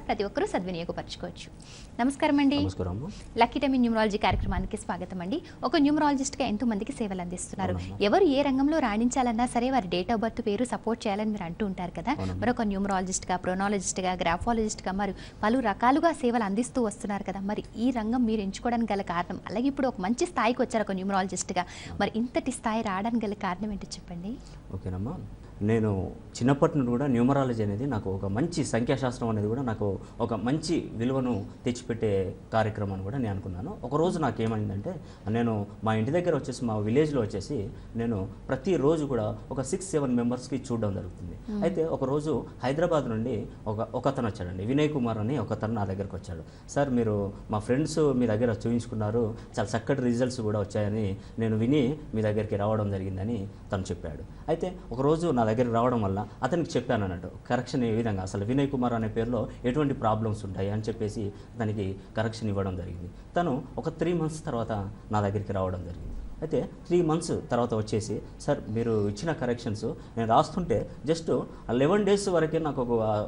ప్రతి ఒక్కరూ సద్వినియోగపరచుకోవచ్చు. నమస్కారం అండి. లక్కీ టైమ్ న్యూమరాలజీ కార్యక్రమానికి స్వాగతం అండి. ఒక న్యూమరాలజిస్ట్గా ఎంతో మందికి సేవలు అందిస్తున్నారు. ఎవరు ఏ రంగంలో రాణించాలన్నా సరే వారి డేట్ ఆఫ్ బర్త్ పేరు సపోర్ట్ చేయాలని మీరు అంటూ ఉంటారు కదా. మరొక న్యూమరాలజిస్ట్గా, ప్రొనాలజిస్ట్గా, గ్రాఫాలజిస్ట్గా మరి పలు రకాలుగా సేవలు అందిస్తూ వస్తున్నారు కదా. మరి ఈ రంగం మీరు ఎంచుకోవడానికి గల కారణం, అలాగే ఇప్పుడు ఒక మంచి స్థాయికి వచ్చారు ఒక న్యూమరాలజిస్ట్గా, మరి ఇంతటి స్థాయి రావడానికి గల కారణం ఏంటో చెప్పండి. ఓకేనమ్మా, నేను చిన్నప్పటి నుండి కూడా న్యూమరాలజీ అనేది నాకు ఒక మంచి సంఖ్యాశాస్త్రం అనేది కూడా నాకు ఒక మంచి విలువను తెచ్చిపెట్టే కార్యక్రమం అని కూడా నేను అనుకున్నాను. ఒకరోజు నాకు ఏమైందంటే, నేను మా ఇంటి దగ్గర వచ్చేసి మా విలేజ్లో వచ్చేసి నేను ప్రతిరోజు కూడా ఒక 6-7 మెంబర్స్కి చూడడం జరుగుతుంది. అయితే ఒకరోజు హైదరాబాద్ నుండి ఒకతను వచ్చాడండి, వినయ్ కుమార్ అని ఒకతను నా దగ్గరకు వచ్చాడు. సార్, మీరు మా ఫ్రెండ్స్ మీ దగ్గర చూపించుకున్నారు, చాలా చక్కటి రిజల్ట్స్ కూడా వచ్చాయని నేను విని మీ దగ్గరికి రావడం జరిగిందని తను చెప్పాడు. అయితే ఒకరోజు నా దగ్గరికి రావడం వల్ల అతనికి చెప్పాను అన్నట్టు కరెక్షన్ ఏ విధంగా, అసలు వినయ్ కుమార్ అనే పేరులో ఎటువంటి ప్రాబ్లమ్స్ ఉంటాయి అని చెప్పేసి దానికి కరెక్షన్ ఇవ్వడం జరిగింది. తను ఒక 3 months తర్వాత నా దగ్గరికి రావడం జరిగింది. అయితే 3 months తర్వాత వచ్చేసి, సార్ మీరు ఇచ్చిన కరెక్షన్స్ నేను రాస్తుంటే జస్ట్ 11 days వరకే నాకు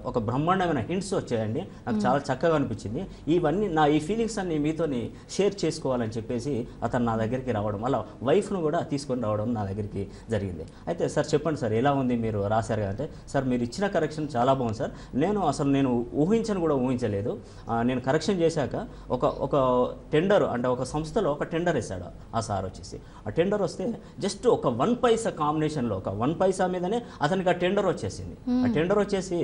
ఒక బ్రహ్మాండమైన హింట్స్ వచ్చాయండి, నాకు చాలా చక్కగా అనిపించింది, ఇవన్నీ ఈ ఫీలింగ్స్ అన్ని మీతోని షేర్ చేసుకోవాలని చెప్పేసి అతను నా దగ్గరికి రావడం, అలా వైఫ్ను కూడా తీసుకొని రావడం నా దగ్గరికి జరిగింది. అయితే సార్ చెప్పండి సార్, ఎలా ఉంది మీరు రాశారు అంటే, సార్ మీరు ఇచ్చిన కరెక్షన్ చాలా బాగుంది సార్, నేను ఊహించలేదు. నేను కరెక్షన్ చేశాక ఒక టెండర్ అంటే ఒక సంస్థలో ఒక టెండర్ వేశాడు ఆ సార్ వచ్చేసి. ఆ టెండర్ వస్తే జస్ట్ ఒక 1 పైసా కాంబినేషన్లో, ఒక 1 పైసా మీదనే అతనికి ఆ టెండర్ వచ్చేసింది. ఆ టెండర్ వచ్చేసి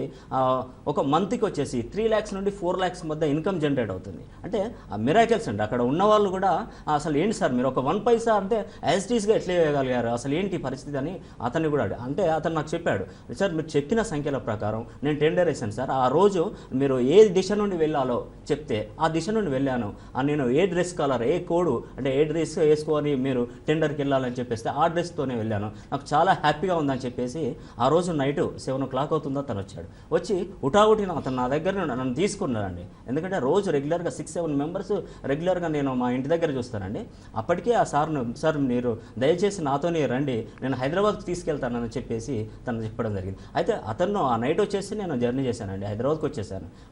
ఒక మంత్కి వచ్చేసి 3 lakhs నుండి 4 lakhs మధ్య ఇన్కమ్ జనరేట్ అవుతుంది. అంటే ఆ మిరాకిల్స్ అండి. అక్కడ ఉన్న వాళ్ళు కూడా అసలు ఏంటి సార్ మీరు ఒక 1 పైసా అంటే యాజ్ టీస్గా ఎట్లా వేయగలిగారు, అసలు ఏంటి పరిస్థితి అని అతన్ని కూడా అంటే అతను నాకు చెప్పాడు, సార్ మీరు చెప్పిన సంఖ్యల ప్రకారం నేను టెండర్ వేసాను సార్, ఆ రోజు మీరు ఏ దిశ నుండి వెళ్ళాలో చెప్తే ఆ దిశ నుండి వెళ్ళాను, నేను ఏ డ్రెస్ కలర్, ఏ కోడ్ అంటే ఏ డ్రెస్ వేసుకొని మీరు టెండర్కి వెళ్ళాలని చెప్పేస్తే ఆ డ్రెస్తోనే వెళ్ళాను, నాకు చాలా హ్యాపీగా ఉందని చెప్పేసి ఆ రోజు నైట్ 7 o'clock అవుతుందో తను వచ్చాడు. వచ్చి ఉటావుటిన అతను నా దగ్గర నన్ను తీసుకున్నాడండి. ఎందుకంటే రోజు రెగ్యులర్గా 6-7 మెంబర్స్ రెగ్యులర్గా నేను మా ఇంటి దగ్గర చూస్తానండి. అప్పటికే ఆ సార్ను, సార్ మీరు దయచేసి నాతోనే రండి, నేను హైదరాబాద్కి తీసుకెళ్తానని చెప్పేసి తను చెప్పడం జరిగింది. అయితే అతను ఆ నైట్ వచ్చేసి నేను జర్నీ చేశానండి, హైదరాబాద్కి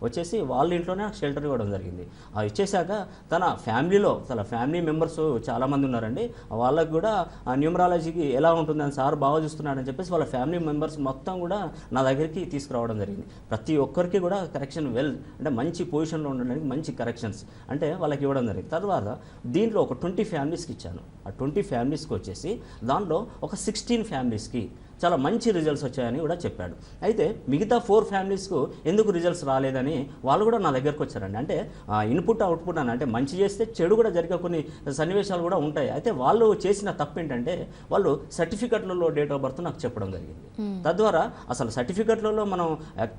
వచ్చేసి వాళ్ళ ఇంట్లోనే షెల్టర్ ఇవ్వడం జరిగింది. ఆ ఇచ్చేసాక తన ఫ్యామిలీ మెంబర్స్ చాలామంది ఉన్నారండి, వాళ్ళకు కూడా ఆ న్యూమరాలజీకి ఎలా ఉంటుందని సార్ బాగా చూస్తున్నాడని చెప్పేసి వాళ్ళ ఫ్యామిలీ మెంబర్స్ మొత్తం కూడా నా దగ్గరికి తీసుకురావడం జరిగింది. ప్రతి ఒక్కరికి కూడా కరెక్షన్ అంటే మంచి పొజిషన్లో ఉండడానికి మంచి కరెక్షన్స్ అంటే వాళ్ళకి ఇవ్వడం జరిగింది. తర్వాత దీంట్లో ఒక 20 ఫ్యామిలీస్కి ఇచ్చాను. ఆ 20 ఫ్యామిలీస్కి వచ్చేసి దాంట్లో ఒక 16 ఫ్యామిలీస్కి చాలా మంచి రిజల్ట్స్ వచ్చాయని కూడా చెప్పాడు. అయితే మిగతా 4 ఫ్యామిలీస్కు ఎందుకు రిజల్ట్స్ రాలేదని వాళ్ళు కూడా నా దగ్గరకు వచ్చారండి. అంటే ఇన్పుట్ అవుట్పుట్ అని, అంటే మంచి చేస్తే చెడు కూడా జరిగే కొన్ని సన్నివేశాలు కూడా ఉంటాయి. అయితే వాళ్ళు చేసిన తప్పు ఏంటంటే వాళ్ళు సర్టిఫికెట్లలో డేట్ ఆఫ్ బర్త్ నాకు చెప్పడం జరిగింది. తద్వారా అసలు సర్టిఫికెట్లలో మనం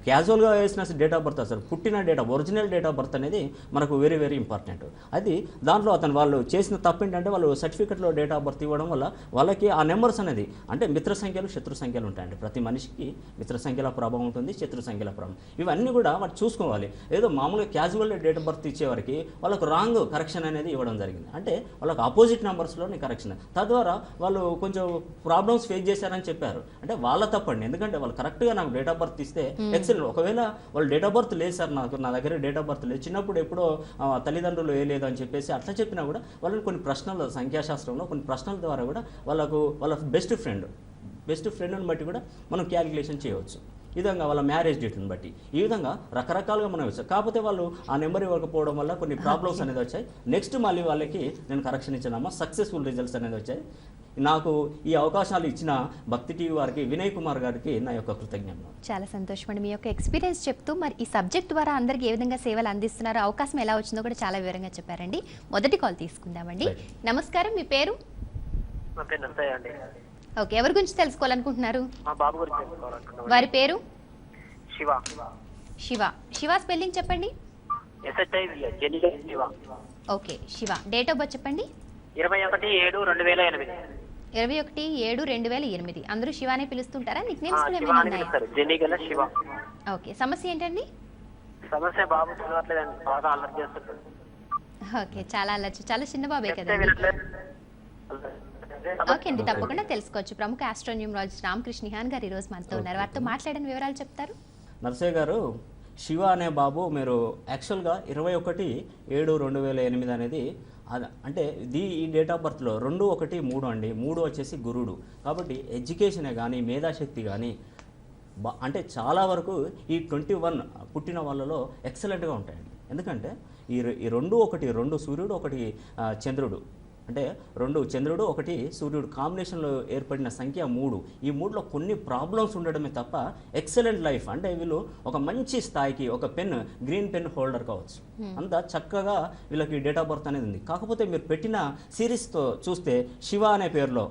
క్యాజువల్గా వేసిన డేట్ ఆఫ్ బర్త్, అసలు పుట్టిన ఒరిజినల్ డేట్ ఆఫ్ బర్త్ అనేది మనకు వెరీ వెరీ ఇంపార్టెంట్. అది దాంట్లో వాళ్ళు చేసిన తప్పు ఏంటంటే వాళ్ళు సర్టిఫికెట్లో డేట్ ఆఫ్ బర్త్ ఇవ్వడం వల్ల వాళ్ళకి ఆ నెంబర్స్ అనేది అంటే మిత్ర సంఖ్యలు శత్రు సంఖ్యలు ఉంటాయండి. ప్రతి మనిషికి మిత్ర సంఖ్యల ప్రభావం ఉంటుంది, శత్రు సంఖ్యల ప్రభావం, ఇవన్నీ కూడా వాటి చూసుకోవాలి. ఏదో మామూలుగా క్యాజువల్ డేట్ ఆఫ్ బర్త్ ఇచ్చేవారికి వాళ్ళకు రాంగ్ కరెక్షన్ అనేది ఇవ్వడం జరిగింది. అంటే వాళ్ళకి ఆపోజిట్ నెంబర్స్లోని కరెక్షన్, తద్వారా వాళ్ళు కొంచెం ప్రాబ్లమ్స్ ఫేస్ చేశారని చెప్పారు. అంటే వాళ్ళ తప్పండి, ఎందుకంటే వాళ్ళు కరెక్ట్గా నాకు డేట్ ఆఫ్ బర్త్ ఇస్తే ఎక్సలెంట్. ఒకవేళ వాళ్ళు డేట్ ఆఫ్ బర్త్ లేదు సార్, నా దగ్గర డేట్ ఆఫ్ బర్త్ లేదు, చిన్నప్పుడు ఎప్పుడో తల్లిదండ్రులు వేయలేదు అని చెప్పేసి అట్లా చెప్పినా కూడా వాళ్ళని కొన్ని ప్రశ్నలు, సంఖ్యాశాస్త్రంలో కొన్ని ప్రశ్నల ద్వారా కూడా వాళ్ళ బెస్ట్ ఫ్రెండ్ని బట్టి కూడా మనం క్యాలిక్యులేషన్ చేయవచ్చు. ఈ విధంగా వాళ్ళ మ్యారేజ్ డేట్ని బట్టి ఈ విధంగా రకరకాలుగా మనం వచ్చాయి. కాకపోతే వాళ్ళు ఆ నెంబర్ ఇవ్వకపోవడం వల్ల కొన్ని ప్రాబ్లమ్స్ అనేది వచ్చాయి. నెక్స్ట్ మళ్ళీ వాళ్ళకి నేను కరెక్షన్ ఇచ్చానమ్మా, సక్సెస్ఫుల్ రిజల్ట్స్ అనేది వచ్చాయి. నాకు ఈ అవకాశాలు ఇచ్చిన భక్తి టీవీ వారికి, వినయ్ కుమార్ గారికి నా యొక్క కృతజ్ఞతలు. చాలా సంతోషం అండి. మీ యొక్క ఎక్స్పీరియన్స్ చెప్తూ మరి ఈ సబ్జెక్ట్ ద్వారా అందరికీ ఏ విధంగా సేవలు అందిస్తున్నారో, అవకాశం ఎలా వచ్చిందో కూడా చాలా వివరంగా చెప్పారండి. మొదటి కాల్ తీసుకుందామండి. నమస్కారం, మీ పేరు? ఓకే, ఎవరి గురించి తెలుసుకోవాలనుకుంటున్నారు? వారి పేరు? శివ స్పెల్లింగ్ చెప్పండి. Okay, Shiva date of birth చెప్పండి. 21/7/2008. 21/7/2008. అందరూ శివానే పిలుస్తుంటారా? నిక్ నేమ్స్ కూడా ఏమైనా ఉన్నాయా? ఓకే, సమస్య ఏంటండి? సమస్య బాబు చదవట్లేదండి, బాగా అల్లరి చేస్తుంటాడు. ఓకే, చాలా చిన్న బాబే కదండి. ఓకే అండి, తప్పకుండా తెలుసుకోవచ్చు. ప్రముఖ ఆస్ట్రోన్యూమరాలజిస్ట్ రామకృష్ణ నిహాన్ గారు ఈరోజు మనతో ఉన్నారు. వారితో మాట్లాడిన వివరాలు చెప్తారు. నర్సయ్య గారు, శివ అనే బాబు మీరు యాక్చువల్గా 21/7/2008 అనేది అంటే ఈ డేట్ ఆఫ్ బర్త్లో 2, 1, 3 అండి. 3 వచ్చేసి గురుడు. కాబట్టి ఎడ్యుకేషనే కానీ మేధాశక్తి కానీ అంటే చాలా వరకు ఈ 21 పుట్టిన వాళ్ళలో ఎక్సలెంట్గా ఉంటాయండి. ఎందుకంటే ఈ 2, 1, 2 సూర్యుడు, 1 చంద్రుడు, అంటే 2 చంద్రుడు 1 సూర్యుడు కాంబినేషన్లో ఏర్పడిన సంఖ్య 3. ఈ 3లో కొన్ని ప్రాబ్లమ్స్ ఉండడమే తప్ప ఎక్సలెంట్ లైఫ్ అంటే వీళ్ళు ఒక మంచి స్థాయికి ఒక గ్రీన్ పెన్ హోల్డర్ కావచ్చు. అంత చక్కగా వీళ్ళకి డేట్ ఆఫ్ బర్త్ అనేది ఉంది. కాకపోతే మీరు పెట్టిన సిరీస్తో చూస్తే శివ అనే పేరులో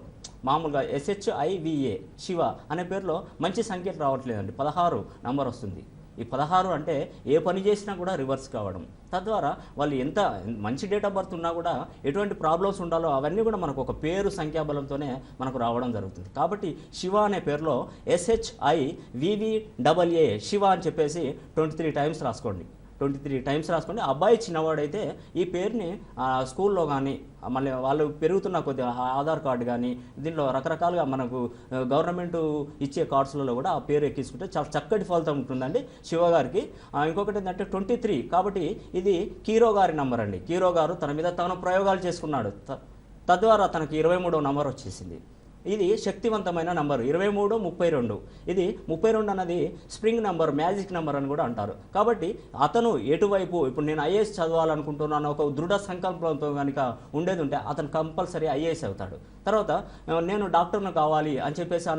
మామూలుగా SHIVA శివ అనే పేరులో మంచి సంఖ్యలు రావట్లేదండి. 16 నంబర్ వస్తుంది. ఈ 16 అంటే ఏ పని చేసినా కూడా రివర్స్ కావడం, తద్వారా వాళ్ళు ఎంత మంచి డేట్ ఆఫ్ బర్త్ ఉన్నా కూడా ఎటువంటి ప్రాబ్లమ్స్ ఉండాలో అవన్నీ కూడా మనకు ఒక పేరు సంఖ్యాబలంతోనే మనకు రావడం జరుగుతుంది. కాబట్టి శివ అనే పేరులో SHIVVAA శివ అని చెప్పేసి 23 టైమ్స్ రాసుకోండి. 23 టైమ్స్ రాసుకోండి. అబ్బాయి చిన్నవాడైతే ఈ పేరుని స్కూల్లో కానీ మళ్ళీ వాళ్ళు పెరుగుతున్న కొద్దిగా ఆధార్ కార్డు కానీ దీంట్లో రకరకాలుగా మనకు గవర్నమెంట్ ఇచ్చే కార్డ్స్లలో కూడా ఆ పేరు ఎక్కించుకుంటే చాలా చక్కటి ఫలితం ఉంటుందండి శివ గారికి. ఇంకొకటి ఏంటంటే 23 కాబట్టి ఇది కీరో గారి నంబర్ అండి. కీరో గారు తన మీద తన ప్రయోగాలు చేసుకున్నాడు, తద్వారా తనకి 23వ నంబర్ వచ్చేసింది. ఇది శక్తివంతమైన నంబర్ 23, 32. ఇది 32 అన్నది స్ప్రింగ్ నంబర్, మ్యాజిక్ నంబర్ అని కూడా అంటారు. కాబట్టి అతను ఎటువైపు ఇప్పుడు నేను IAS చదవాలనుకుంటున్నాను ఒక దృఢ సంకల్పంతో కనుక ఉండేది ఉంటే అతను కంపల్సరీ IAS అవుతాడు. తర్వాత నేను డాక్టర్ను కావాలి అని చెప్పేసి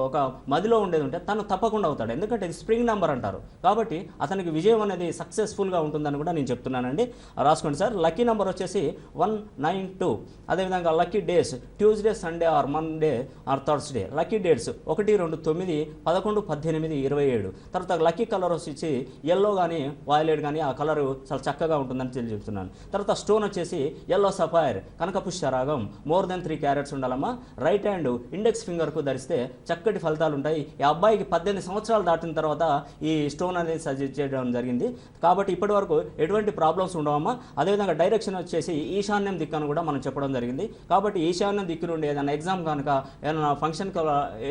ఒక మదిలో ఉండేది ఉంటే తను తప్పకుండా అవుతాడు. ఎందుకంటే ఇది స్ప్రింగ్ నంబర్ అంటారు. కాబట్టి అతనికి విజయం అనేది సక్సెస్ఫుల్గా ఉంటుందని కూడా నేను చెప్తున్నానండి. రాసుకోండి సార్. లక్కీ నెంబర్ వచ్చేసి 192. అదేవిధంగా lucky days Tuesday, Sunday or Monday or Thursday. Lucky dates 1, 2, 9, 11, 18, 27. తర్వాత లక్కీ కలర్ వచ్చి ఎల్లో కానీ వాయిలెట్ కానీ ఆ కలర్ చాలా చక్కగా ఉంటుందని చెప్తున్నాను. తర్వాత స్టోన్ వచ్చేసి ఎల్లో సఫైర్, కనకపుష్యరాగం, మోర్ దెన్ 3 క్యారెట్స్ ఉండాలమ్మా. రైట్ హ్యాండ్ ఇండెక్స్ ఫింగర్కు ధరిస్తే చక్కటి ఫలితాలు ఉంటాయి. ఈ అబ్బాయికి 18 సంవత్సరాలు దాటిన తర్వాత ఈ స్టోన్ అనేది సజెస్ట్ చేయడం జరిగింది. కాబట్టి ఇప్పటి వరకు ఎటువంటి ప్రాబ్లమ్స్ ఉండవమ్మా. అదేవిధంగా డైరెక్షన్ వచ్చేసి ఈశాన్యం దిక్కును కూడా మనం చెప్పడం జరిగింది. కాబట్టి ఈశాన్యం దిక్కు నుండి ఏదైనా ఎగ్జామ్ కనుక ఏదైనా ఫంక్షన్కి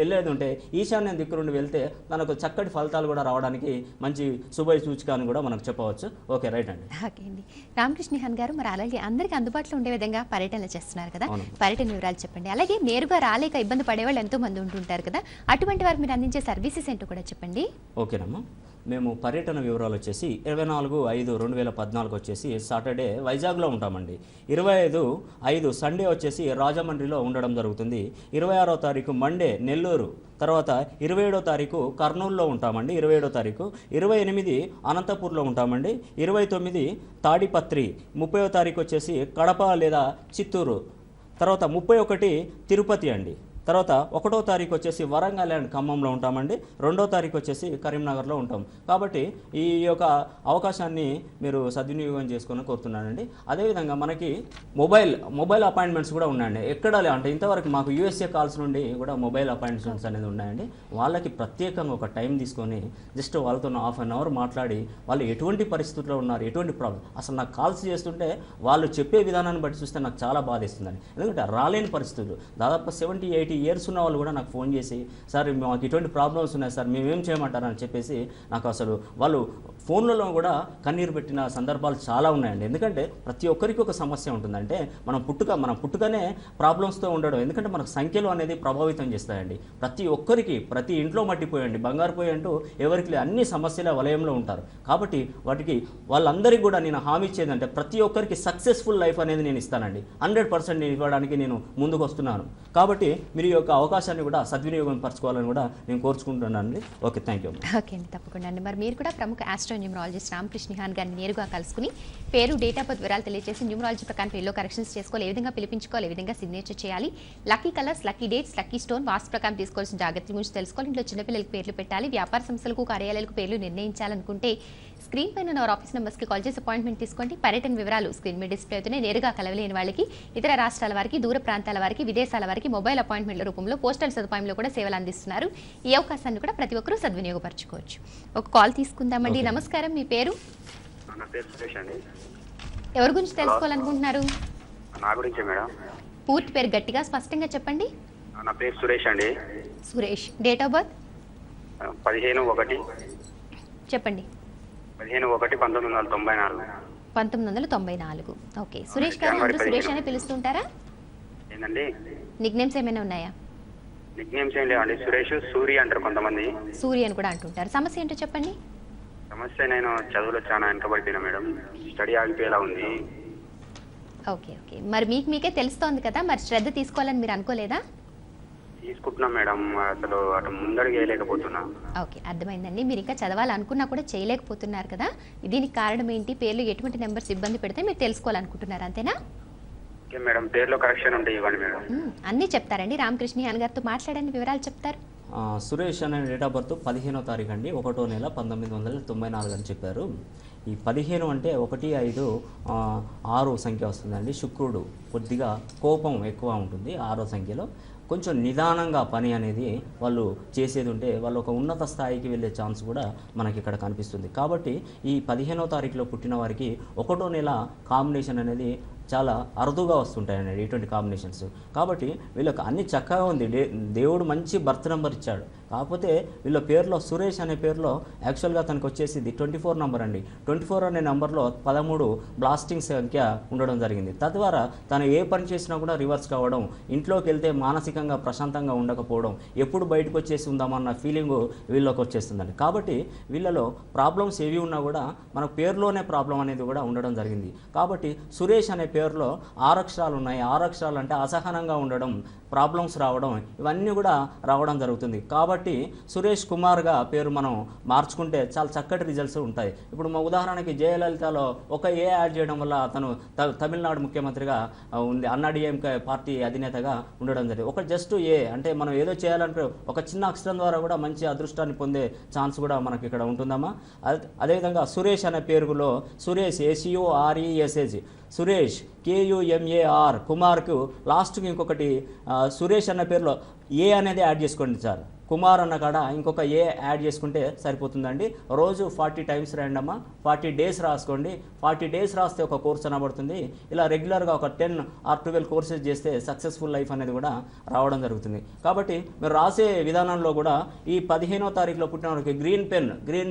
వెళ్ళేది ఉంటే ఈశాన్యం దిక్కు నుండి వెళ్తే మనకు చక్కటి ఫలితాలు కూడా రావడానికి మంచి శుభ సూచిక అని కూడా మనకు చెప్పవచ్చు. ఓకే, రైట్ అండి. ఓకే అండి. రామకృష్ణ గారు, మరి అలాగే అందరికీ అందుబాటులో ఉండే విధంగా పర్యటనలు చేస్తున్నారు కదా, పర్యటన వివరాలు చెప్పండి. అలాగే నేరుగా రాలేక ఇబ్బంది పడేవాళ్ళు ఎంతో మంది ఉంటుంటారు కదా, అటువంటి వారు మీరు అందించే సర్వీసెస్ ఏంటో కూడా చెప్పండి. ఓకేనమ్మా. మేము పర్యటన వివరాలు వచ్చేసి 24/5/2014 వచ్చేసి సాటర్డే వైజాగ్లో ఉంటామండి. 25/5 సండే వచ్చేసి రాజమండ్రిలో ఉండడం జరుగుతుంది. 26వ తారీఖు మండే నెల్లూరు, తర్వాత 27వ తారీఖు కర్నూలులో ఉంటామండి. 27వ తారీఖు 28 అనంతపూర్లో ఉంటామండి. 29 తాడిపత్రి, 30వ తారీఖు వచ్చేసి కడప లేదా చిత్తూరు, తర్వాత 31 తిరుపతి అండి. తర్వాత 1వ తారీఖు వచ్చేసి వరంగల్ అండ్ ఖమ్మంలో ఉంటామండి. 2వ తారీఖు వచ్చేసి కరీంనగర్లో ఉంటాం. కాబట్టి ఈ యొక్క అవకాశాన్ని మీరు సద్వినియోగం చేసుకొని కోరుతున్నానండి. అదేవిధంగా మనకి మొబైల్ అపాయింట్మెంట్స్ కూడా ఉన్నాయండి. ఎక్కడ అంటే ఇంతవరకు మాకు USA కాల్స్ నుండి కూడా మొబైల్ అపాయింట్మెంట్స్ అనేది ఉన్నాయండి. వాళ్ళకి ప్రత్యేకంగా ఒక టైం తీసుకొని జస్ట్ వాళ్ళతో ½ an hour మాట్లాడి వాళ్ళు ఎటువంటి పరిస్థితుల్లో ఉన్నారు, ఎటువంటి ప్రాబ్లం, అసలు నాకు కాల్స్ చేస్తుంటే వాళ్ళు చెప్పే విధానాన్ని బట్టి చూస్తే నాకు చాలా బాధేస్తుందండి. ఎందుకంటే రాలేని పరిస్థితులు దాదాపు 70-80 ఇయర్స్ ఉన్న వాళ్ళు కూడా నాకు ఫోన్ చేసి, సార్ మాకు ఇటువంటి ప్రాబ్లమ్స్ ఉన్నాయి సార్, మేమేం చేయమంటారని చెప్పేసి నాకు అసలు వాళ్ళు ఫోన్లలో కూడా కన్నీరు పెట్టిన సందర్భాలు చాలా ఉన్నాయండి. ఎందుకంటే ప్రతి ఒక్కరికి ఒక సమస్య ఉంటుందంటే మనం పుట్టుకనే ప్రాబ్లమ్స్తో ఉండడం. ఎందుకంటే మనకు సంఖ్యలు అనేది ప్రభావితం చేస్తాయండి. ప్రతి ఒక్కరికి ప్రతి ఇంట్లో మట్టిపోయండి, బంగారు పోయి అంటూ ఎవరికి అన్ని సమస్యల వలయంలో ఉంటారు. కాబట్టి వాళ్ళందరికీ కూడా నేను హామీ ఇచ్చేదంటే ప్రతి ఒక్కరికి సక్సెస్ఫుల్ లైఫ్ అనేది నేను ఇస్తానండి. 100% నేను ఇవ్వడానికి నేను ముందుకు వస్తున్నాను. కాబట్టి మీరు ఈ యొక్క అవకాశాన్ని కూడా సద్వినియోగం పరచుకోవాలని కూడా నేను కోరుచుకుంటున్నానండి. Okay, thank you. ఓకే అండి, తప్పకుండా అండి. మరి మీరు కూడా ప్రముఖ ఆస్ట్రోన్యూమరాలజిస్ట్ రామకృష్ణ గారిని నేరుగా కలుసుకుని పేరు, డేట్ ఆఫ్ బర్త్ వివరాలు తెలియజేసి న్యూమరాలజీ ప్రకారం పేరులో కరెక్షన్స్ చేసుకోవాలి, ఏ విధంగా పిలిపించుకోవాలి, ఏ విధంగా సిగ్నేచర్ చేయాలి, lucky colours, lucky dates, lucky stone, vastu ప్రకారం తీసుకోవాల్సిన జాగ్రత్తల గురించి తెలుసుకోవాలి. ఇంట్లో చిన్నపిల్లలకు పేర్లు పెట్టాలి, వ్యాపార సంస్థలకు, కార్యాలయాలకు పేర్లు నిర్ణయించాలనుకుంటే స్క్రీన్ పైన ఉన్న ఆఫీస్ నెంబర్స్కి కాల్ చేసి అపాయింట్మెంట్ తీసుకోండి. పర్యటన వివరాలు స్క్రీన్ మీద డిస్ప్లే అవుతున్నాయి. నేరుగా కలవలేని వాళ్ళకి, ఇతర రాష్ట్రాల వారికి, దూర ప్రాంతాల వారికి, విదేశాల వారికి మొబైల్ అపాయింట్మెంట్ల రూపంలో పోస్టల్ సదుపాయంలో కూడా సేవలు అందిస్తున్నారు. ఈ అవకాశాన్ని కూడా ప్రతి ఒక్కరూ సద్వినియోగపరచుకోవచ్చు. ఒక కాల్ తీసుకుందామండి. నమస్కారం, మీ పేరు? నా పేరు సురేష్ అండి. ఎవరి గురించి తెలుసుకోవాలనుకుంటున్నారు? నా గురించే మేడం. పూర్తి పేరు గట్టిగా స్పష్టంగా చెప్పండి. నా పేరు సురేష్ అండి. సురేష్. డేట్ ఆఫ్ బర్త్ 15/1 చెప్పండి. 15/1/1994. 1994. ఓకే. సురేష్ గారు అందరూ సురేష్ అని పిలుస్తుంటారా? ఏంటండి? నిక్ నేమ్స్ ఏమైనా ఉన్నాయా? నిక్ నేమ్స్ ఏం లేవండి. సురేష్, సూరి అంటారు కొంతమంది. సూరి అని కూడా అంటుంటారు. సమస్య ఏంటో చెప్పండి. సమస్య, నేను చదువులో చాలా వెనకబడిపోయినా మేడం. స్టడీ ఆగిపోయేలా ఉంది. ఓకే. మరి మీకే తెలుస్తోంది కదా, మరి శ్రద్ధ తీసుకోవాలని మీరు అనుకోలేదా? తీసుకుంటున్నాం మేడం, అసలు అటు ముందడుగు వేయలేకపోతున్నా. ఓకే, అర్థమైందండి. మీరు ఇంకా చదవాలనుకున్నా కూడా చేయలేకపోతున్నారు కదా. దీనికి కారణం ఏంటి? పేర్లు ఎటువంటి నెంబర్స్ ఇబ్బంది పెడితే మీరు తెలుసుకోవాలనుకుంటున్నారు, అంతేనా? ఓకే మేడం, పేర్లో కరెక్షన్ ఉంటే ఇవ్వండి మేడం. అన్నీ చెప్తారండి. రామకృష్ణ గారితో మాట్లాడండి, వివరాలు చెప్తారు. సురేష్ అనే డేట్ ఆఫ్ బర్త్ 15వ తారీఖు అండి, 1వ నెల 1994 అని చెప్పారు. ఈ 15 అంటే 1, 5, 6 సంఖ్య వస్తుందండి. శుక్రుడు కొద్దిగా కోపం ఎక్కువ ఉంటుంది 6వ సంఖ్యలో. కొంచెం నిదానంగా పని అనేది వాళ్ళు చేసేది ఉంటే వాళ్ళు ఒక ఉన్నత స్థాయికి వెళ్ళే ఛాన్స్ కూడా మనకి ఇక్కడ కనిపిస్తుంది. కాబట్టి ఈ 15వ తారీఖులో పుట్టిన వారికి 1వ నెల కాంబినేషన్ అనేది చాలా అరుదుగా వస్తుంటాయండి ఇటువంటి కాంబినేషన్స్. కాబట్టి వీళ్ళకి అన్ని చక్కగా ఉంది. దేవుడు మంచి బర్త్ నెంబర్ ఇచ్చాడు. కాకపోతే వీళ్ళ పేరులో సురేష్ అనే పేరులో యాక్చువల్గా తనకు వచ్చేసి 24 నెంబర్ అండి. 24 అనే నెంబర్లో 13 బ్లాస్టింగ్ సంఖ్య ఉండడం జరిగింది. తద్వారా తను ఏ పని చేసినా కూడా రివర్స్ కావడం, ఇంట్లోకి వెళ్తే మానసికంగా ప్రశాంతంగా ఉండకపోవడం, ఎప్పుడు బయటకు వచ్చేసి ఉందామన్న ఫీలింగు వీళ్ళకి వచ్చేస్తుందండి. కాబట్టి వీళ్ళలో ప్రాబ్లమ్స్ ఏవి ఉన్నా కూడా మన పేరులోనే ప్రాబ్లం అనేది కూడా ఉండడం జరిగింది. కాబట్టి సురేష్ అనే పేరులో 6 అక్షరాలు ఉన్నాయి. 6 అక్షరాలు అంటే అసహనంగా ఉండడం, ప్రాబ్లమ్స్ రావడం, ఇవన్నీ కూడా రావడం జరుగుతుంది. కాబట్టి సురేష్ కుమార్గా పేరు మనం మార్చుకుంటే చాలా చక్కటి రిజల్ట్స్ ఉంటాయి. ఇప్పుడు మా ఉదాహరణకి జయలలితలో ఒక ఏ యాడ్ చేయడం వల్ల తను తమిళనాడు ముఖ్యమంత్రిగా ఉంది, అన్నాడీఎంకే పార్టీ అధినేతగా ఉండడం జరిగింది. ఒక జస్ట్ ఏ అంటే మనం ఏదో చేయాలంటే ఒక చిన్న అక్షరం ద్వారా కూడా మంచి అదృష్టాన్ని పొందే ఛాన్స్ కూడా మనకి ఇక్కడ ఉంటుందమ్మా. అదేవిధంగా సురేష్ అనే పేరులో సురేష్ SURESH, సురేష్ KUMAR, కుమార్కు లాస్ట్కి ఇంకొకటి సురేష్ అన్న పేరులో ఏ అనేది యాడ్ చేసుకోండి సార్. కుమార్ అన్న కాడ ఇంకొక ఏ యాడ్ చేసుకుంటే సరిపోతుందండి. రోజు 40 టైమ్స్ రాయండమ్మా. 40 డేస్ రాసుకోండి. 40 డేస్ రాస్తే ఒక కోర్స్ అనబడుతుంది. ఇలా రెగ్యులర్గా ఒక 10 or 12 కోర్సెస్ చేస్తే సక్సెస్ఫుల్ లైఫ్ అనేది కూడా రావడం జరుగుతుంది. కాబట్టి మీరు రాసే విధానంలో కూడా ఈ 15వ తారీఖులో పుట్టిన వారికి గ్రీన్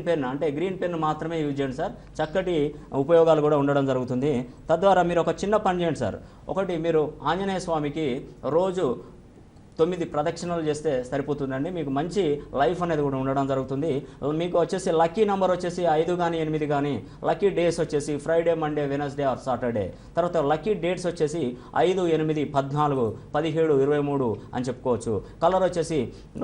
పెన్ అంటే గ్రీన్ పెన్ మాత్రమే యూజ్ చేయండి సార్. చక్కటి ఉపయోగాలు కూడా ఉండడం జరుగుతుంది. తద్వారా మీరు ఒక చిన్న పని చేయండి సార్. ఒకటి, మీరు ఆంజనేయ స్వామికి రోజు 9 ప్రదక్షిణలు చేస్తే సరిపోతుందండి. మీకు మంచి లైఫ్ అనేది కూడా ఉండడం జరుగుతుంది. మీకు వచ్చేసి లక్కీ నెంబర్ వచ్చేసి 5 కానీ 8 కానీ, లక్కీ డేస్ వచ్చేసి Friday, Monday, Wednesday or Saturday. తర్వాత లక్కీ డేట్స్ వచ్చేసి 5, 8, 14, 17, 23 అని చెప్పుకోవచ్చు. కలర్ వచ్చేసి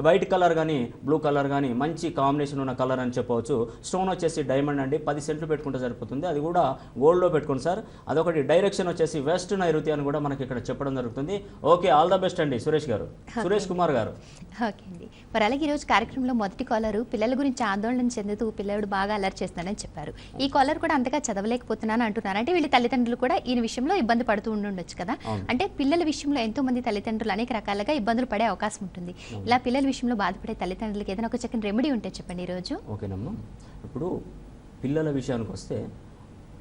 వైట్ కలర్ కానీ బ్లూ కలర్ కానీ మంచి కాంబినేషన్ ఉన్న కలర్ అని చెప్పవచ్చు. స్టోన్ వచ్చేసి డైమండ్ అండి, 10 సెంట్లు పెట్టుకుంటే సరిపోతుంది. అది కూడా గోల్డ్లో పెట్టుకోండి సార్. అదొకటి. డైరెక్షన్ వచ్చేసి వెస్ట్ నైరుతి అని కూడా మనకి ఇక్కడ చెప్పడం జరుగుతుంది. ఓకే, ఆల్ ద బెస్ట్ అండి సురేష్ గారు, సురేష్ కుమార్ గారు. ఓకే అండి. మరి అలాగే ఈరోజు కార్యక్రమంలో మొదటి కాలరు పిల్లల గురించి ఆందోళన చెందుతూ పిల్లడు బాగా అల్లరి చేస్తున్నాడని చెప్పారు. ఈ కాలర్ కూడా అంతగా చదవలేకపోతున్నాను అంటున్నారు. అంటే వీళ్ళ తల్లిదండ్రులు కూడా ఈ విషయంలో ఇబ్బంది పడుతూ ఉండొచ్చు కదా. అంటే పిల్లల విషయంలో ఎంతో మంది తల్లిదండ్రులు అనేక రకాలుగా ఇబ్బందులు పడే అవకాశం ఉంటుంది. ఇలా పిల్లల విషయంలో బాధపడే తల్లిదండ్రులకి ఏదైనా ఒక చక్కని రెమెడీ ఉంటే చెప్పండి ఈరోజు. ఓకేనమ్మా. ఇప్పుడు పిల్లల విషయానికి వస్తే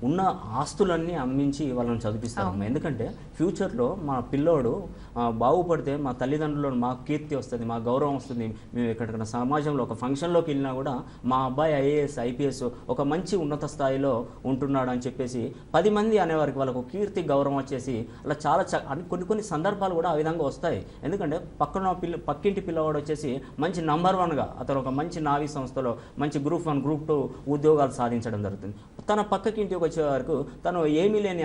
ఉన్న ఆస్తులన్నీ అమ్మించి వాళ్ళని చదివిస్తారమ్మా. ఎందుకంటే ఫ్యూచర్లో మా పిల్లోడు బాగుపడితే మా తల్లిదండ్రులను మాకు కీర్తి వస్తుంది, మా గౌరవం వస్తుంది. మేము ఎక్కడికైనా సమాజంలో ఒక ఫంక్షన్లోకి వెళ్ళినా కూడా మా అబ్బాయి IAS IPS ఒక మంచి ఉన్నత స్థాయిలో ఉంటున్నాడు అని చెప్పేసి 10 మంది అనేవారికి వాళ్ళకు కీర్తి గౌరవం వచ్చేసి అలా చాలా కొన్ని సందర్భాలు కూడా ఆ విధంగా వస్తాయి. ఎందుకంటే పక్కింటి పిల్లవాడు వచ్చేసి మంచి నంబర్ 1గా అతను ఒక మంచి నావీ సంస్థలో మంచి Group 1 Group 2 ఉద్యోగాలు సాధించడం జరుగుతుంది. తన పక్కకింటి వచ్చే వరకు తను ఏమీ లేని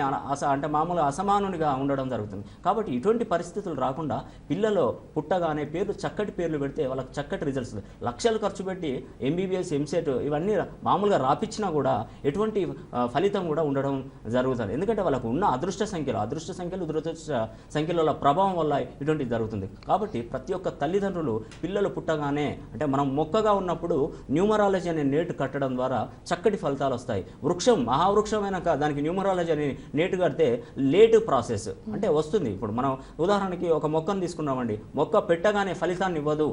అంటే మామూలుగా అసమానునిగా ఉండడం జరుగుతుంది. కాబట్టి ఇటువంటి పరిస్థితులు రాకుండా పిల్లలు పుట్టగానే చక్కటి పేర్లు పెడితే వాళ్ళకి చక్కటి రిజల్ట్స్, లక్షలు ఖర్చు పెట్టి MBBS MSET ఇవన్నీ మామూలుగా రాపించినా కూడా ఎటువంటి ఫలితం కూడా ఉండడం జరుగుతుంది. ఎందుకంటే వాళ్ళకు ఉన్న అదృష్ట సంఖ్యలు దురదృష్ట సంఖ్యల ప్రభావం వల్ల ఇటువంటిది జరుగుతుంది. కాబట్టి ప్రతి ఒక్క తల్లిదండ్రులు పిల్లలు పుట్టగానే అంటే మనం మొక్కగా ఉన్నప్పుడు న్యూమరాలజీ అనే నేటు కట్టడం ద్వారా చక్కటి ఫలితాలు వస్తాయి. మహావృక్షమైనాక దానికి న్యూమరాలజీ అని నేటు కడితే లేటు ప్రాసెస్ అంటే వస్తుంది. ఇప్పుడు మనం ఉదాహరణకి ఒక మొక్కను తీసుకున్నామండి, మొక్క పెట్టగానే ఫలితాన్ని ఇవ్వదు.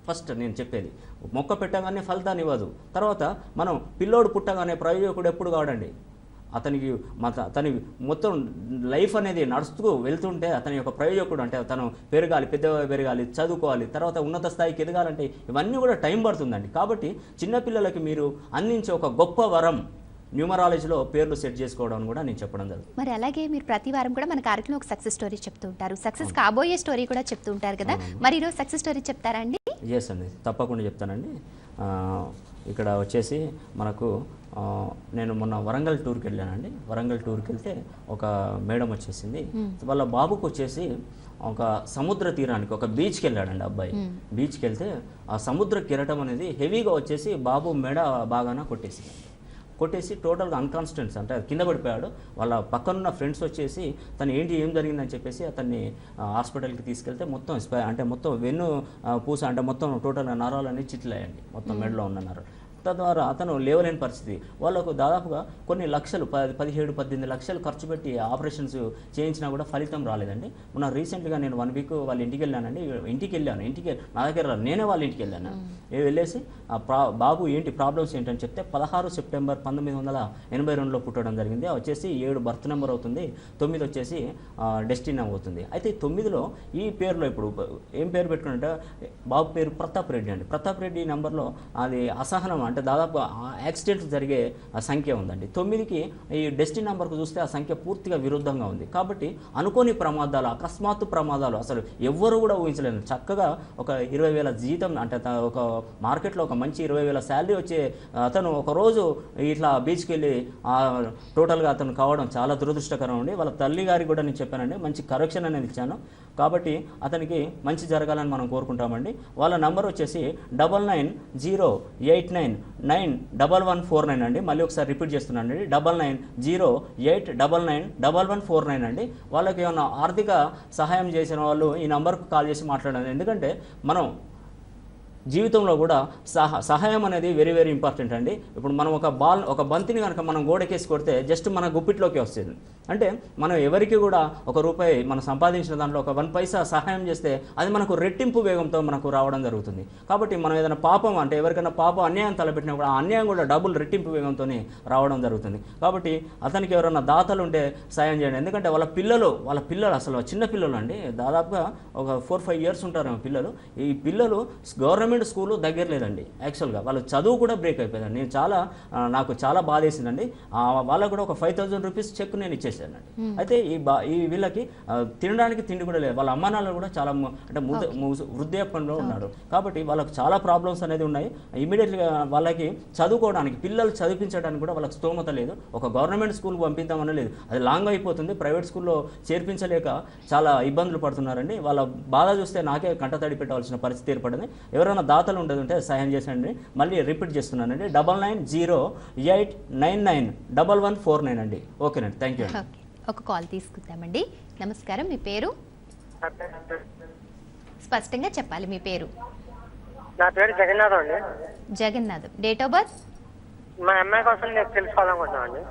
ఫస్ట్ నేను చెప్పేది, మొక్క పెట్టగానే ఫలితాన్ని ఇవ్వదు. తర్వాత మనం పిల్లోడు పుట్టగానే ప్రయోజకుడు ఎప్పుడు కావడండి, అతని మొత్తం లైఫ్ అనేది నడుస్తూ వెళ్తుంటే అతని యొక్క ప్రయోజకుడు అంటే తను పెరగాలి, పెద్దగా పెరగాలి, చదువుకోవాలి, తర్వాత ఉన్నత స్థాయికి ఎదగాలంటే ఇవన్నీ కూడా టైం పడుతుందండి. కాబట్టి చిన్నపిల్లలకి మీరు అందించే ఒక గొప్ప వరం న్యూమరాలజీలో పేర్లు సెట్ చేసుకోవడం అని కూడా నేను చెప్పడం జరుగుతుంది. మరి అలాగే మీరు ప్రతి వారం కూడా మన కార్యక్రమంలో ఒక సక్సెస్ స్టోరీ చెప్తూ ఉంటారు, సక్సెస్ కాబోయే స్టోరీ కూడా చెప్తూ ఉంటారు కదా, మరి ఈరోజు సక్సెస్ స్టోరీ చెప్తారా అండి? ఎస్ అండి, తప్పకుండా చెప్తానండి. ఇక్కడ వచ్చేసి మనకు నేను మొన్న వరంగల్ టూర్కి వెళ్ళానండి. వరంగల్ టూర్కి వెళ్తే ఒక మేడం వచ్చేసింది, వాళ్ళ బాబుకు వచ్చేసి ఒక సముద్ర తీరానికి ఒక బీచ్కి వెళ్ళాడండి అబ్బాయి. బీచ్కి వెళ్తే ఆ సముద్ర కిరటం అనేది హెవీగా వచ్చేసి బాబు మెడ బాగాన కొట్టేసి టోటల్గా అన్కాన్స్టెంట్స్ అంటే కింద పడిపోయాడు. వాళ్ళ పక్కనున్న ఫ్రెండ్స్ వచ్చేసి తను ఏం జరిగిందని చెప్పేసి అతన్ని హాస్పిటల్కి తీసుకెళ్తే మొత్తం అంటే మొత్తం వెన్ను పూస అంటే మొత్తం టోటల్గా నరాలన్నీ చిట్లయ్యండి, మొత్తం మెడలో ఉన్న నరాలు. తద్వారా అతను లేవలేని పరిస్థితి. వాళ్ళకు దాదాపుగా కొన్ని లక్షలు 17-18 లక్షలు ఖర్చు పెట్టి ఆపరేషన్స్ చేయించినా కూడా ఫలితం రాలేదండి. మొన్న రీసెంట్గా నేను 1 వీక్ వాళ్ళ ఇంటికి వెళ్ళానండి. ఇంటికి నా దగ్గర నేనే వాళ్ళ ఇంటికి వెళ్ళాను. వెళ్ళేసి బాబు ఏంటి ప్రాబ్లమ్స్ ఏంటని చెప్తే 16 సెప్టెంబర్ 1982లో పుట్టడం జరిగింది. వచ్చేసి 7 బర్త్ నెంబర్ అవుతుంది, 9 వచ్చేసి డెస్టినీ అవుతుంది. అయితే 9లో ఈ పేరులో ఇప్పుడు ఏం పేరు పెట్టుకుంటే బాబు పేరు ప్రతాప్ రెడ్డి అండి. ప్రతాప్ రెడ్డి నెంబర్లో అది అసహనం అంటే దాదాపు యాక్సిడెంట్స్ జరిగే సంఖ్య ఉందండి. 9కి ఈ డెస్టినీ నెంబర్కు చూస్తే ఆ సంఖ్య పూర్తిగా విరుద్ధంగా ఉంది. కాబట్టి అనుకోని ప్రమాదాలు, అకస్మాత్తు ప్రమాదాలు అసలు ఎవ్వరు కూడా ఊహించలేదు. చక్కగా ఒక 20,000 జీతం అంటే ఒక మార్కెట్లో ఒక మంచి 20,000 శాలరీ వచ్చే అతను ఒకరోజు ఇట్లా బీచ్కి వెళ్ళి టోటల్గా అతను కావడం చాలా దురదృష్టకరం అండి. వాళ్ళ తల్లి గారికి కూడా నేను చెప్పానండి, మంచి కరెక్షన్ అనేది ఇచ్చాను. కాబట్టి అతనికి మంచి జరగాలని మనం కోరుకుంటామండి. వాళ్ళ నంబర్ వచ్చేసి 9908991149 అండి. మళ్ళీ ఒకసారి రిపీట్ చేస్తున్నాను అండి, 9908991149 అండి. వాళ్ళకి ఏమైనా ఆర్థిక సహాయం చేసిన వాళ్ళు ఈ నంబర్కు కాల్ చేసి మాట్లాడాలి. ఎందుకంటే మనం జీవితంలో కూడా సహాయం అనేది వెరీ వెరీ ఇంపార్టెంట్ అండి. ఇప్పుడు మనం ఒక బంతిని కనుక మనం గోడకేసి కొడితే జస్ట్ మన గుప్పిట్లోకి వస్తుంది. అంటే మనం ఎవరికి కూడా ₹1 మనం సంపాదించిన దాంట్లో ఒక 1 పైసా సహాయం చేస్తే అది మనకు రెట్టింపు వేగంతో మనకు రావడం జరుగుతుంది. కాబట్టి మనం ఏదైనా పాపం అంటే ఎవరికైనా పాపం అన్యాయం తలపెట్టినా కూడా ఆ అన్యాయం కూడా డబుల్ రెట్టింపు వేగంతో రావడం జరుగుతుంది. కాబట్టి అతనికి ఎవరైనా దాతలు ఉంటే సాయం చేయండి. ఎందుకంటే వాళ్ళ పిల్లలు అసలు చిన్న పిల్లలు అండి, దాదాపుగా ఒక 4-5 ఇయర్స్ ఉంటారు పిల్లలు. ఈ పిల్లలు గవర్నమెంట్ స్కూల్ దగ్గర లేదండి. యాక్చువల్గా వాళ్ళ చదువు కూడా బ్రేక్ అయిపోయిందండి. నాకు చాలా బాధ వేసిందండి. వాళ్ళకు కూడా ఒక ₹5,000 చెక్ నేను ఇచ్చేసానండి. అయితే ఈ వీళ్ళకి తినడానికి తిండి కూడా లేదు. వాళ్ళ అమ్మ నాన్నలు కూడా చాలా అంటే వృద్ధాప్యంలో ఉన్నారు. కాబట్టి వాళ్ళకు చాలా ప్రాబ్లమ్స్ అనేది ఉన్నాయి. ఇమీడియట్గా వాళ్ళకి చదువుకోవడానికి పిల్లలు చదివించడానికి కూడా వాళ్ళకి స్తోమత లేదు. ఒక గవర్నమెంట్ స్కూల్కి పంపిద్దామని లేదు, అది లాంగ్ అయిపోతుంది. ప్రైవేట్ స్కూల్లో చేర్పించలేక చాలా ఇబ్బందులు పడుతున్నారండి. వాళ్ళ బాధ చూస్తే నాకే కంటతడి పెట్టవలసిన పరిస్థితి ఏర్పడింది. ఎవరైనా దాతలు ఉండదుంటే సాయం చేసండి. మళ్ళీ రిపీట్ చేస్తున్నానండి, 9908991149 అండి. ఓకేనండి, థ్యాంక్ యూ అండి. ఒక కాల్ తీసుకుందామండి. నమస్కారం, మీ పేరు స్పష్టంగా చెప్పాలి. మీ పేరు? నా పేరు జగన్నాథం అండి. జగన్నాథం. Date of birth? మా అమ్మాయి కోసం నేను తెలుసుకోవాలనుకుంటున్నాను అండి.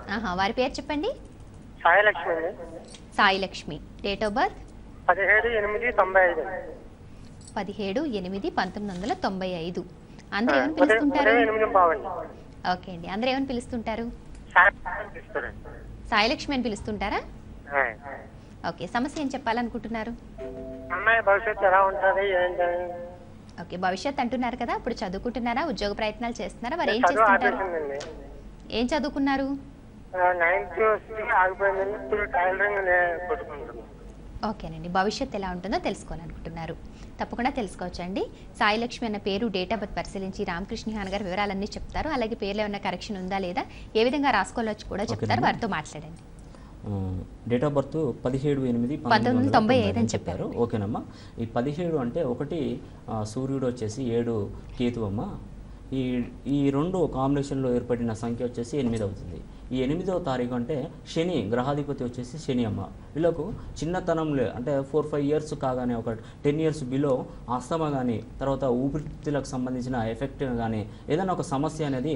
వారి పేరు చెప్పండి. సాయిలక్ష్మి అండి. సాయిలక్ష్మి. Date of birth? 17/8/95. 17/8/1995. అందరూ ఏమని పిలుస్తుంటారు? ఓకే అండి, అందరూ ఏమని పిలుస్తుంటారు? సాయిలక్ష్మి అని పిలుస్తుంటారా? ఓకే, సమస్య ఏం చెప్పాలనుకుంటున్నారు? అమ్మాయి భవిష్యత్తు ఎలా ఉంటుంది ఏంటని. ఓకే, భవిష్యత్ అంటున్నారు కదా, ఇప్పుడు చదువుకుంటున్నారా, ఉద్యోగ ప్రయత్నాలు చేస్తున్నారా, మరి ఏం చేస్తుంటారు? ఏం చదువుకున్నారు? 9th ఆగిపోయిందండి, ఇప్పుడు టైలరింగ్ కొట్టుకుంటున్నాను. ఓకేనండి, భవిష్యత్ ఎలా ఉంటుందో తెలుసుకోవాలనుకుంటున్నారు. తప్పకుండా తెలుసుకోవచ్చండి. సాయిలక్ష్మి అన్న పేరు, డేట్ ఆఫ్ బర్త్ పరిశీలించి రామకృష్ణ గారు వివరాలన్నీ చెప్తారు. అలాగే పేర్లో ఏమైనా కరెక్షన్ ఉందా లేదా, ఏ విధంగా రాసుకోవచ్చు కూడా చెప్తారు. వారితో మాట్లాడండి. డేట్ ఆఫ్ బర్త్ 17/8/1995 అని చెప్పారు. ఓకేనమ్మా, ఈ 17 అంటే 1 సూర్యుడు వచ్చేసి 7 కేతు అమ్మ. ఈ 2 కాంబినేషన్లో ఏర్పడిన సంఖ్య వచ్చేసి 8 అవుతుంది. ఈ 8వ తారీఖు అంటే శని, గ్రహాధిపతి వచ్చేసి శని అమ్మ. వీళ్ళకు చిన్నతనంలో అంటే 4-5 ఇయర్స్ కాగానే ఒక 10 ఇయర్స్ బిలో ఆస్తమా కానీ, తర్వాత ఊపిరితిత్తులకు సంబంధించిన ఎఫెక్ట్ కానీ, ఏదైనా ఒక సమస్య అనేది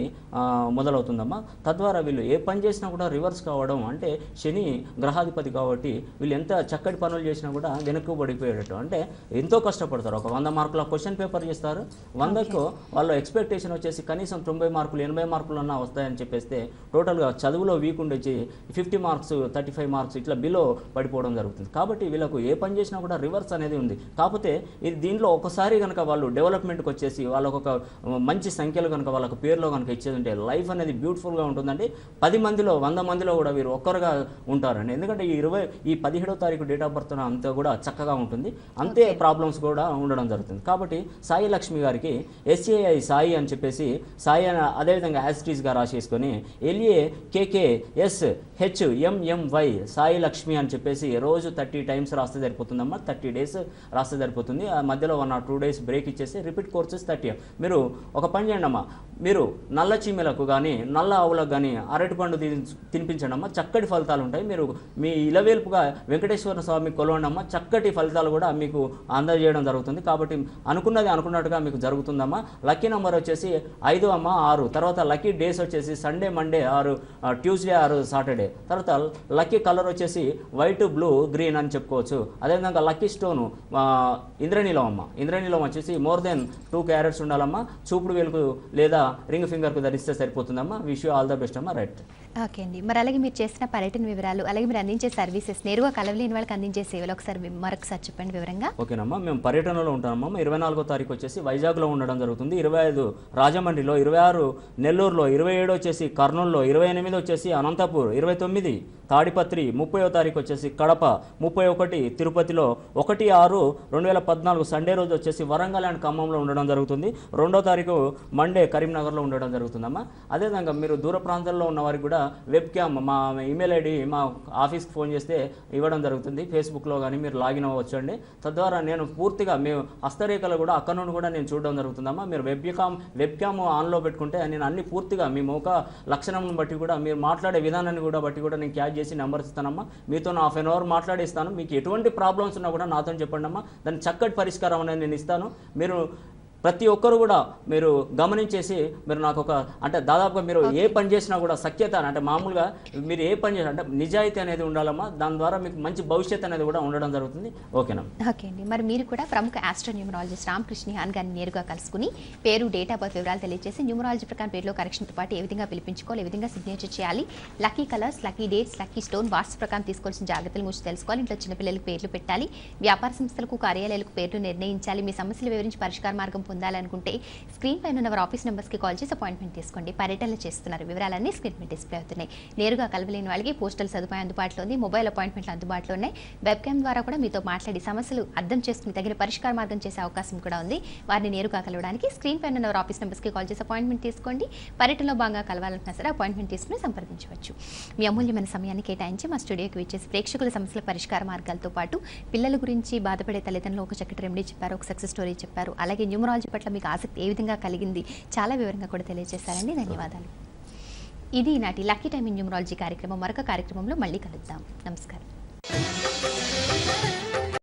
మొదలవుతుందమ్మా. తద్వారా వీళ్ళు ఏ పని చేసినా కూడా రివర్స్ కావడం, అంటే శని గ్రహాధిపతి కాబట్టి వీళ్ళు ఎంత చక్కటి పనులు చేసినా కూడా వెనక్కు పడిపోయేటట్టు, అంటే ఎంతో కష్టపడతారు. ఒక 100 మార్కుల క్వశ్చన్ పేపర్ చేస్తారు, 100కు వాళ్ళ ఎక్స్పెక్టేషన్ వచ్చేసి కనీసం 90 మార్కులు 80 మార్కులు అన్నా వస్తాయని చెప్పేస్తే టోటల్గా చదువులో వీక్ ఉండొచ్చి 50 మార్క్స్ 35 మార్క్స్ ఇట్లా బిలో పడిపోవడం జరుగుతుంది. కాబట్టి వీళ్ళకు ఏ పని చేసినా కూడా రివర్స్ అనేది ఉంది. కాకపోతే ఇది దీంట్లో ఒకసారి కనుక వాళ్ళు డెవలప్మెంట్కి వచ్చేసి వాళ్ళకు ఒక మంచి సంఖ్యలో కనుక వాళ్ళకు పేరులో కనుక ఇచ్చేది ఉంటే లైఫ్ అనేది బ్యూటిఫుల్గా ఉంటుందండి. 10 మందిలో 100 మందిలో కూడా వీరు ఒక్కరుగా ఉంటారండి. ఎందుకంటే ఈ 17వ తారీఖు డేట్ ఆఫ్ బర్త్ అంతా కూడా చక్కగా ఉంటుంది, అంతే ప్రాబ్లమ్స్ కూడా ఉండడం జరుగుతుంది. కాబట్టి సాయి లక్ష్మి గారికి SAI సాయి అని చెప్పేసి సాయి అని అదేవిధంగా యాస్ట్రీస్గా రాసేసుకొని LAKKSHMMY సాయి లక్ష్మి అని చెప్పేసి రోజు 30 టైమ్స్ రాస్తే సరిపోతుందమ్మా. 30 డేస్ రాస్తే సరిపోతుంది. ఆ మధ్యలో 1 or 2 days బ్రేక్ ఇచ్చేసి రిపీట్ కోర్సెస్ 30. మీరు ఒక పని చేయండి అమ్మా, మీరు నల్ల చీమలకు కానీ నల్ల ఆవులకు కానీ అరటిపండు తినిపించండి అమ్మా, చక్కటి ఫలితాలు ఉంటాయి. మీరు మీ ఇలవేల్పుగా వెంకటేశ్వర స్వామి కొలవండి అమ్మా, చక్కటి ఫలితాలు కూడా మీకు అందజేయడం జరుగుతుంది. కాబట్టి అనుకున్నది అనుకున్నట్టుగా మీకు జరుగుతుందమ్మా. లక్కీ నెంబర్ వచ్చేసి 5 అమ్మ 6. తర్వాత లక్కీ డేస్ వచ్చేసి సండే, మండే 6, ట్యూస్డే 6, సాటర్డే. తర్వాత లక్కీ కలర్ వచ్చేసి వైట్, బ్లూ, గ్రీన్ అని చెప్పుకోవచ్చు. అదేవిధంగా లక్కీ స్టోను ఇంద్రనీలం అమ్మ. ఇంద్రనీలం వచ్చేసి మోర్ దెన్ 2 క్యారెట్స్ ఉండాలమ్మా. చూపుడు వేలుకు లేదా రింగ్ ఫింగర్కు ధరిస్తే సరిపోతుందమ్మా. Wish you all the best అమ్మా. రైట్. ఓకే అండి. మరి అలాగే మీరు చేసిన పర్యటన వివరాలు, అలాగే మీరు అందించే సర్వీసెస్, నేరుగా కలవలేని వాళ్ళకి అందించే సేవలు మరొకసారి చెప్పండి వివరంగా. ఓకేనమ్మా, మేము పర్యటనలో ఉంటామమ్మా. 24వ తారీఖు వచ్చేసి వైజాగ్లో ఉండడం జరుగుతుంది, 25 రాజమండ్రిలో, 26 నెల్లూరులో, 27 వచ్చేసి కర్నూలులో, 28 వచ్చేసి అనంతపూర్, 29 తాడిపత్రి, 30వ తారీఖు వచ్చేసి కడప, 31 తిరుపతిలో, 1/6/2014 సండే రోజు వచ్చేసి వరంగల్ అండ్ ఖమ్మంలో ఉండడం జరుగుతుంది. 2వ తారీఖు మండే కరీంనగర్లో ఉండడం జరుగుతుందమ్మా. అదేవిధంగా మీరు దూర ప్రాంతాల్లో ఉన్న వారికి కూడా వెబ్ క్యామ్ మా ఈమెయిల్ ఐడి మా ఆఫీస్కి ఫోన్ చేస్తే ఇవ్వడం జరుగుతుంది. ఫేస్బుక్లో కానీ మీరు లాగిన్ అవ్వచ్చు అండి. తద్వారా నేను పూర్తిగా మేము హస్తరేఖలు కూడా అక్కడ నుండి కూడా నేను చూడడం జరుగుతుందమ్మా. మీరు వెబ్ క్యామ్ ఆన్లో పెట్టుకుంటే నేను అన్ని పూర్తిగా మీ ముఖ లక్షణం బట్టి కూడా మీరు మాట్లాడే విధానాన్ని కూడా బట్టి కూడా నేను క్యాచ్ చేసి నెంబర్ ఇస్తానమ్మా. మీతో నా 1/2 hour మాట్లాడిస్తాను. మీకు ఎటువంటి ప్రాబ్లమ్స్ ఉన్నా కూడా నాతో చెప్పండి అమ్మా, దాని చక్కటి పరిష్కారం అనేది నేను ఇస్తాను. మీరు ప్రతి ఒక్కరు కూడా మీరు గమనించేసి మీరు నాకు అంటే దాదాపుగా మీరు ఏ పని చేసినా కూడా సఖ్యత అంటే మామూలుగా మీరు ఏ పని చేసినా అంటే నిజాయితీ అనేది ఉండాలమ్మా. దాని ద్వారా మీకు మంచి భవిష్యత్తు అనేది కూడా ఉండడం జరుగుతుంది. ఓకేనా? ఓకే అండి. మరి మీరు కూడా ప్రముఖ ఆస్ట్రోన్యూమరాలజిస్ట్ రామకృష్ణ హాన్ గారిని నేరుగా కలుసుకుని పేరు, డేట్ ఆఫ్ బర్త్ వివరాలు తెలియజేసి న్యూమరాలజీ ప్రకారం పేరులో కరెక్షన్తో పాటు ఏ విధంగా పిలిపించుకోవాలి, ఏ విధంగా సిగ్నేచర్ చేయాలి, lucky colours, lucky dates, lucky stone, vastu ప్రకారం తీసుకోవాల్సిన జాగ్రత్తల గురించి తెలుసుకోవాలి. ఇంట్లో చిన్నపిల్లలకు పేర్లు పెట్టాలి, వ్యాపార సంస్థలకు, కార్యాలయాలకు పేర్లు నిర్ణయించాలి. మీ సమస్యలు వివరించి పరిష్కార మార్గం పొందాలనుకుంటే స్క్రీన్ పైన ఉన్న ఆఫీస్ నెంబర్స్కి కాల్ చేసి అపాయింట్మెంట్ తీసుకోండి. పర్యటనలు చేస్తున్నారు, వివరాలన్నీ స్క్రీన్ మీద డిస్ప్లే అవుతున్నాయి. నేరుగా కలవలేని వాళ్ళకి పోస్టల్ సదుపాయం అందుబాటులో ఉంది, మొబైల్ అపాయింట్మెంట్లు అందుబాటులో ఉన్నాయి. వెబ్ క్యామ్ ద్వారా కూడా మీతో మాట్లాడి సమస్యలు అర్థం చేసుకుని తగిన పరిష్కార మార్గం చేసే అవకాశం కూడా ఉంది. వారిని నేరుగా కలవడానికి స్క్రీన్ పైన ఉన్న ఆఫీస్ నెంబర్స్కి కాల్ చేసి అపాయింట్మెంట్ తీసుకోండి. పర్యటనలో భాగంగా కలవాలనుకున్నా సరే అపాయింట్మెంట్ తీసుకుని సంప్రదించవచ్చు. మీ అమూల్యమైన సమయాన్ని కేటాయించి మా స్టూడియోకి విచ్చేసి ప్రేక్షకుల సమస్యల పరిష్కార మార్గాలతో పాటు పిల్లల గురించి బాధపడే తల్లిదండ్రులు ఒక చక్కటి రెమెడీ చెప్పారు, ఒక సక్సెస్ స్టోరీ చెప్పారు. అలాగే న్యూమరాలజీ పట్ల మీకు ఆసక్తి ఏ విధంగా కలిగింది చాలా వివరంగా కూడా తెలియజేశారండి. ధన్యవాదాలు. ఇది నాటి లక్కీ టైమ్ ఇన్ న్యూమరాలజీ కార్యక్రమం. మరొక కార్యక్రమంలో మళ్ళీ కలుద్దాం. నమస్కారం.